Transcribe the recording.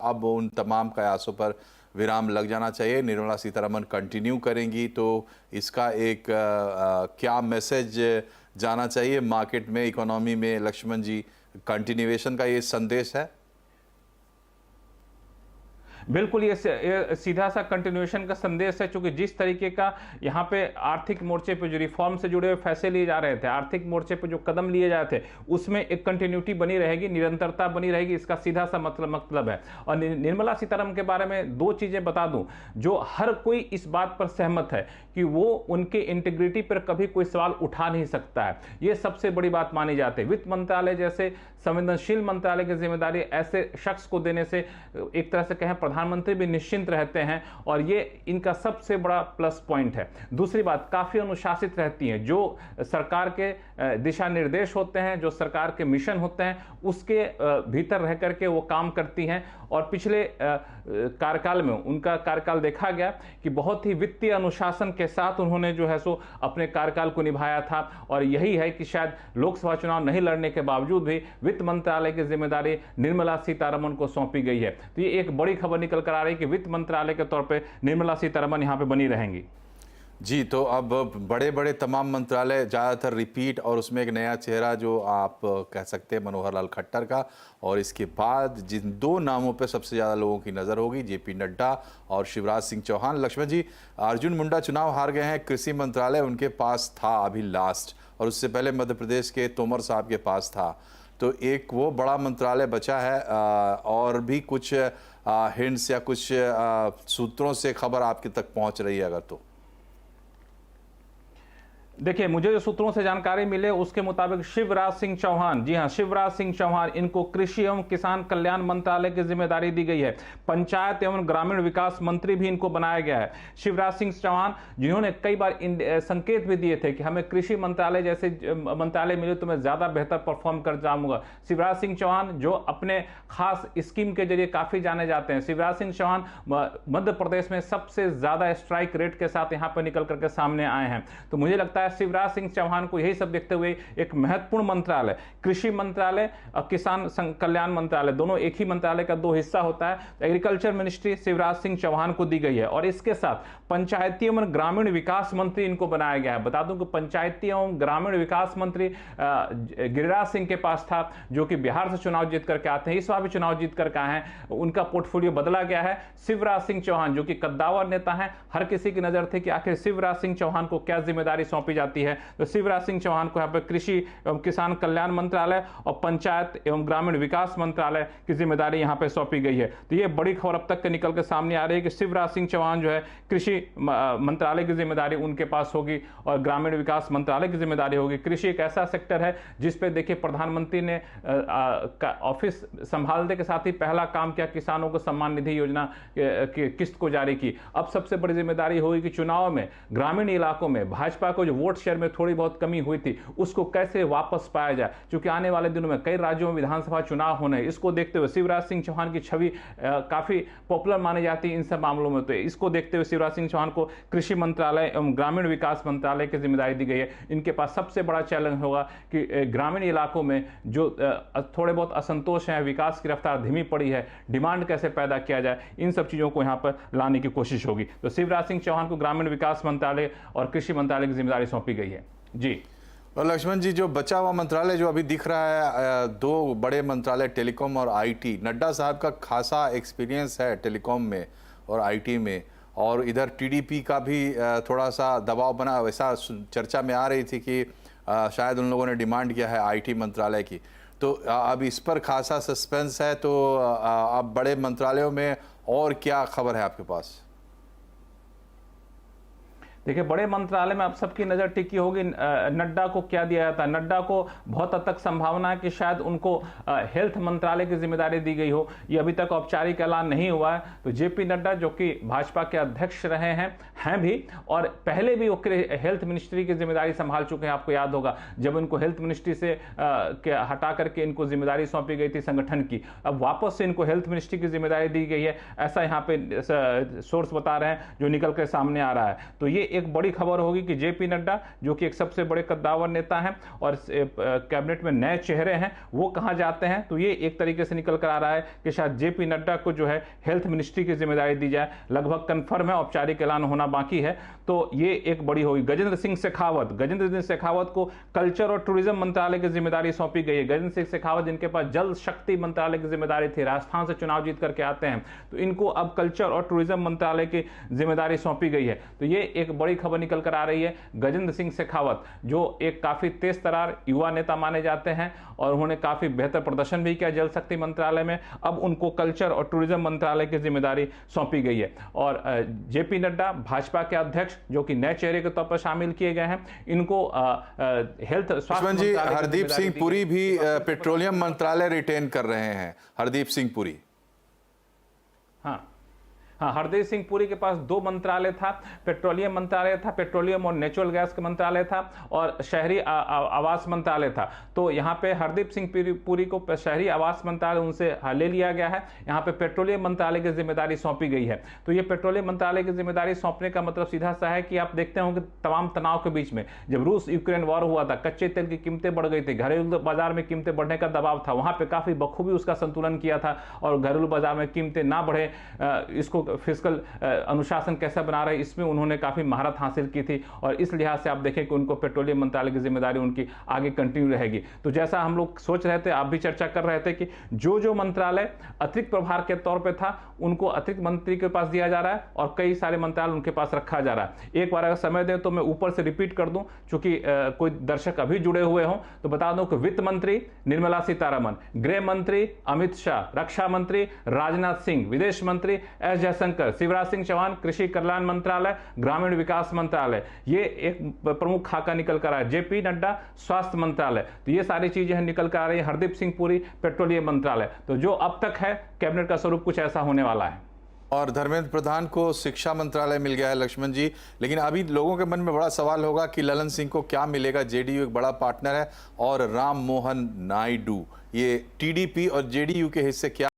अब उन तमाम कयासों पर विराम लग जाना चाहिए। निर्मला सीतारमण कंटिन्यू करेंगी तो इसका एक क्या मैसेज जाना चाहिए मार्केट में, इकोनॉमी में? लक्ष्मण जी, कंटिन्यूएशन का ये संदेश है? बिल्कुल, ये सीधा सा कंटिन्यूएशन का संदेश है, क्योंकि जिस तरीके का यहाँ पे आर्थिक मोर्चे पे जो रिफॉर्म से जुड़े हुए फैसले लिए जा रहे थे, आर्थिक मोर्चे पे जो कदम लिए जा रहे थे, उसमें एक कंटिन्यूटी बनी रहेगी, निरंतरता बनी रहेगी, इसका सीधा सा मतलब है। और निर्मला सीतारमण के बारे में दो चीजें बता दूं, जो हर कोई इस बात पर सहमत है कि वो उनके इंटीग्रिटी पर कभी कोई सवाल उठा नहीं सकता है। ये सबसे बड़ी बात मानी जाती है। वित्त मंत्रालय जैसे संवेदनशील मंत्रालय की जिम्मेदारी ऐसे शख्स को देने से एक तरह से कहें प्रधानमंत्री भी निश्चिंत रहते हैं, और ये इनका सबसे बड़ा प्लस पॉइंट है। दूसरी बात, काफी अनुशासित रहती हैं। जो सरकार के दिशा निर्देश होते हैं, जो सरकार के मिशन होते हैं, उसके भीतर रह करके वो काम करती हैं। और पिछले कार्यकाल में उनका कार्यकाल देखा गया कि बहुत ही वित्तीय अनुशासन के साथ उन्होंने जो है सो अपने कार्यकाल को निभाया था। और यही है कि शायद लोकसभा चुनाव नहीं लड़ने के बावजूद भी वित्त मंत्रालय की जिम्मेदारी निर्मला सीतारमण को सौंपी गई है। तो ये एक बड़ी खबर निकल कर आ रही है कि वित्त मंत्रालय के तौर पे निर्मला सीतारमण यहां पे बनी रहेंगी। जी, तो अब बड़े बड़े तमाम मंत्रालय ज़्यादातर रिपीट, और उसमें एक नया चेहरा जो आप कह सकते हैं मनोहर लाल खट्टर का। और इसके बाद जिन दो नामों पे सबसे ज़्यादा लोगों की नज़र होगी, जेपी नड्डा और शिवराज सिंह चौहान। लक्ष्मण जी, अर्जुन मुंडा चुनाव हार गए हैं, कृषि मंत्रालय उनके पास था अभी लास्ट, और उससे पहले मध्य प्रदेश के तोमर साहब के पास था। तो एक वो बड़ा मंत्रालय बचा है। और भी कुछ हिंट्स या कुछ सूत्रों से खबर आपके तक पहुँच रही है अगर तो? देखिए, मुझे जो सूत्रों से जानकारी मिले उसके मुताबिक शिवराज सिंह चौहान, जी हां, शिवराज सिंह चौहान, इनको कृषि एवं किसान कल्याण मंत्रालय की जिम्मेदारी दी गई है। पंचायत एवं ग्रामीण विकास मंत्री भी इनको बनाया गया है। शिवराज सिंह चौहान, जिन्होंने कई बार संकेत भी दिए थे कि हमें कृषि मंत्रालय जैसे मंत्रालय मिले तो मैं ज्यादा बेहतर परफॉर्म कर जाऊंगा। शिवराज सिंह चौहान जो अपने खास स्कीम के जरिए काफी जाने जाते हैं। शिवराज सिंह चौहान मध्य प्रदेश में सबसे ज्यादा स्ट्राइक रेट के साथ यहां पर निकल करके सामने आए हैं। तो मुझे लगता है शिवराज सिंह चौहान को यही सब देखते हुए एक महत्वपूर्ण मंत्रालय, कृषि मंत्रालय और किसान कल्याण मंत्रालय, दोनों एक ही मंत्रालय का दो हिस्सा होता है। एग्रीकल्चर मिनिस्ट्री शिवराज सिंह चौहान को दी गई है। और इसके साथ पंचायती एवं ग्रामीण विकास मंत्री इनको बनाया गया है। बता दूं कि पंचायती एवं ग्रामीण विकास मंत्री गिरिराज सिंह के पास था, जो कि बिहार से चुनाव जीत करके आते हैं, इस बार भी चुनाव जीत करके आए हैं। उनका पोर्टफोलियो बदला गया है। शिवराज सिंह चौहान जो कि कद्दावर नेता हैं, हर किसी की नजर थी कि आखिर शिवराज सिंह चौहान को क्या जिम्मेदारी सौंपी जाती है। तो शिवराज सिंह चौहान को यहाँ पर कृषि एवं किसान कल्याण मंत्रालय और पंचायत एवं ग्रामीण विकास मंत्रालय की जिम्मेदारी यहाँ पे सौंपी गई है। तो ये बड़ी खबर अब तक के निकल के सामने आ रही है कि शिवराज सिंह चौहान जो है कृषि मंत्रालय की जिम्मेदारी उनके पास होगी और ग्रामीण विकास मंत्रालय की जिम्मेदारी होगी। कृषि एक ऐसा सेक्टर है जिसपे देखिए प्रधानमंत्री ने ऑफिस संभालने के साथ ही पहला काम किया, किसानों को सम्मान निधि योजना की किस्त को जारी की। अब सबसे बड़ी जिम्मेदारी होगी कि चुनाव में ग्रामीण इलाकों में भाजपा को जो वोट शेयर में थोड़ी बहुत कमी हुई थी उसको कैसे वापस पाया जाए, क्योंकि आने वाले दिनों में कई राज्यों में विधानसभा चुनाव होने, इसको देखते हुए शिवराज सिंह चौहान की छवि काफी पॉपुलर मानी जाती है इन सब मामलों में। तो इसको देखते हुए शिवराज सिंह चौहान को कृषि मंत्रालय एवं ग्रामीण विकास मंत्रालय की जिम्मेदारी दी गई है। इनके पास सबसे बड़ा चैलेंज होगा कि ग्रामीण इलाकों में जो थोड़े बहुत असंतोष है, विकास की रफ्तार धीमी पड़ी है, डिमांड कैसे पैदा किया जाए, इन सब चीजों को यहां पर लाने की कोशिश होगी। तो शिवराज सिंह चौहान को ग्रामीण विकास मंत्रालय और कृषि मंत्रालय की जिम्मेदारी सौंपी गई है। जी और लक्ष्मण जी, जो बचा हुआ मंत्रालय जो अभी दिख रहा है, दो बड़े मंत्रालय टेलीकॉम और आईटी, नड्डा साहब का खासा एक्सपीरियंस है टेलीकॉम में और आईटी में, और इधर टीडीपी का भी थोड़ा सा दबाव बना, वैसा चर्चा में आ रही थी कि शायद उन लोगों ने डिमांड किया है आईटी मंत्रालय की। तो अब इस पर खासा सस्पेंस है। तो अब बड़े मंत्रालयों में और क्या खबर है आपके पास? देखिए, बड़े मंत्रालय में अब सबकी नजर टिकी होगी नड्डा को क्या दिया जाता है। नड्डा को बहुत हद तक संभावना है कि शायद उनको हेल्थ मंत्रालय की जिम्मेदारी दी गई हो। ये अभी तक औपचारिक ऐलान नहीं हुआ है। तो जेपी नड्डा जो कि भाजपा के अध्यक्ष रहे हैं भी, और पहले भी वो हेल्थ मिनिस्ट्री की जिम्मेदारी संभाल चुके हैं। आपको याद होगा जब इनको हेल्थ मिनिस्ट्री से हटा करके इनको जिम्मेदारी सौंपी गई थी संगठन की, अब वापस से इनको हेल्थ मिनिस्ट्री की जिम्मेदारी दी गई है, ऐसा यहाँ पे सोर्स बता रहे हैं जो निकल कर सामने आ रहा है। तो ये एक बड़ी खबर होगी कि जेपी नड्डा, जो कि एक सबसे बड़े कद्दावर नेता हैं और कैबिनेट में नए चेहरे हैं, वो कहां जाते हैं। तो ये एक तरीके से निकल कर आ रहा है कि शायद जेपी नड्डा को जो है हेल्थ मिनिस्ट्री की जिम्मेदारी दी जाए। लगभग कंफर्म है, औपचारिक ऐलान होना बाकी है। तो ये एक बड़ी होगी। गजेंद्र सिंह शेखावत को कल्चर और टूरिज्म मंत्रालय की जिम्मेदारी सौंपी गई है। गजेंद्र सिंह शेखावत जिनके पास जल शक्ति मंत्रालय की जिम्मेदारी थी, राजस्थान से चुनाव जीत करके आते हैं, तो इनको अब कल्चर और टूरिज्म मंत्रालय की जिम्मेदारी सौंपी गई है। तो ये एक बड़ी खबर निकल कर आ रही है। गजेंद्र सिंह शेखावत जो एक काफी तेज तरार युवा नेता माने जाते हैं और उन्होंने काफी बेहतर प्रदर्शन भी किया जल शक्ति मंत्रालय में, अब उनको कल्चर और टूरिज्म मंत्रालय की जिम्मेदारी सौंपी गई है। और जेपी नड्डा भाजपा के अध्यक्ष, जो कि नए चेहरे के तौर पर शामिल किए गए हैं, इनको हेल्थ लक्ष्मण जी, हरदीप सिंह पुरी भी पेट्रोलियम मंत्रालय रिटेन कर रहे हैं। हरदीप सिंह पुरी, हाँ, हरदीप सिंह पुरी के पास दो मंत्रालय था। पेट्रोलियम मंत्रालय था, पेट्रोलियम और नेचुरल गैस का मंत्रालय था, और शहरी आवास मंत्रालय था। तो यहाँ पे हरदीप सिंह पुरी को शहरी आवास मंत्रालय उनसे ले लिया गया है। यहाँ पे पेट्रोलियम मंत्रालय की जिम्मेदारी सौंपी गई है। तो ये पेट्रोलियम मंत्रालय की जिम्मेदारी सौंपने का मतलब सीधा सा है कि आप देखते होंगे तमाम तनाव के बीच में, जब रूस यूक्रेन वॉर हुआ था, कच्चे तेल की कीमतें बढ़ गई थी, घरेलू बाजार में कीमतें बढ़ने का दबाव था, वहां पे काफी बखूबी उसका संतुलन किया था और घरेलू बाजार में कीमतें ना बढ़े, इसको फिस्कल अनुशासन कैसा बना रहे, इसमें उन्होंने काफी महारत हासिल की थी। और इस लिहाज से आप देखें कि उनको पेट्रोलियम मंत्रालय की जिम्मेदारी उनकी आगे कंटिन्यू रहेगी। तो जैसा हम लोग सोच रहे थे, आप भी चर्चा कर रहे थे कि जो मंत्रालय अतिरिक्त प्रभार के तौर पे था, उनको अतिरिक्त मंत्री के पास दिया जा रहा है और कई सारे मंत्रालय उनके पास रखा जा रहा है। एक बार अगर समय दें तो मैं ऊपर से रिपीट कर दूं, चूंकि कोई दर्शक अभी जुड़े हुए हों, तो बता दूं कि वित्त मंत्री निर्मला सीतारमण, गृह मंत्री अमित शाह, रक्षा मंत्री राजनाथ सिंह, विदेश मंत्री एस जयशंकर, शिवराज सिंह चौहान कृषि कल्याण मंत्रालय, ग्रामीण विकास मंत्रालय, ये एक प्रमुख खाका निकल कर आया। जेपी नड्डा स्वास्थ्य मंत्रालय, तो ये सारी चीजें निकल कर आ रही है। हरदीप सिंह पुरी पेट्रोलियम मंत्रालय। तो जो अब तक है कैबिनेट का स्वरूप कुछ ऐसा होने वाला है। और धर्मेंद्र प्रधान को शिक्षा मंत्रालय मिल गया है लक्ष्मण जी, लेकिन अभी लोगों के मन में बड़ा सवाल होगा कि ललन सिंह को क्या मिलेगा। जेडीयू एक बड़ा पार्टनर है और राम मोहन नायडू, ये टीडीपी और जेडीयू के हिस्से क्या